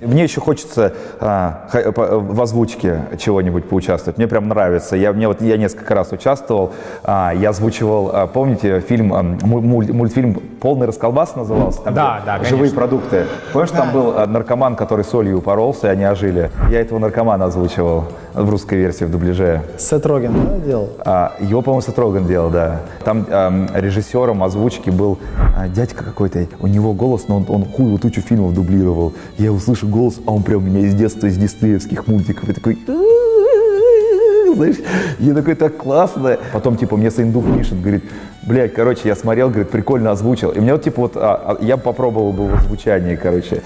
Мне еще хочется в озвучке чего-нибудь поучаствовать. Мне прям нравится. Я несколько раз участвовал. Я озвучивал, помните, мультфильм «Полный расколбас» назывался? Там Да, живые конечно. продукты. Помнишь, там был наркоман, который солью упоролся, и они ожили? Я этого наркомана озвучивал в русской версии, в дубляже. Сет Роген, да, делал? Его, по-моему, Сет Роген делал, да. Там режиссером озвучки был дядька какой-то. У него голос, но он хуевую тучу фильмов дублировал. Я услышу голос, а он прям у меня из детства, из диснеевских мультиков. И такой... Знаешь, я такой, так классно. Потом, типа, мне Сындук пишет, говорит, блядь, короче, я смотрел, говорит, прикольно озвучил. И мне вот, типа, вот, я попробовал бы в озвучании, короче.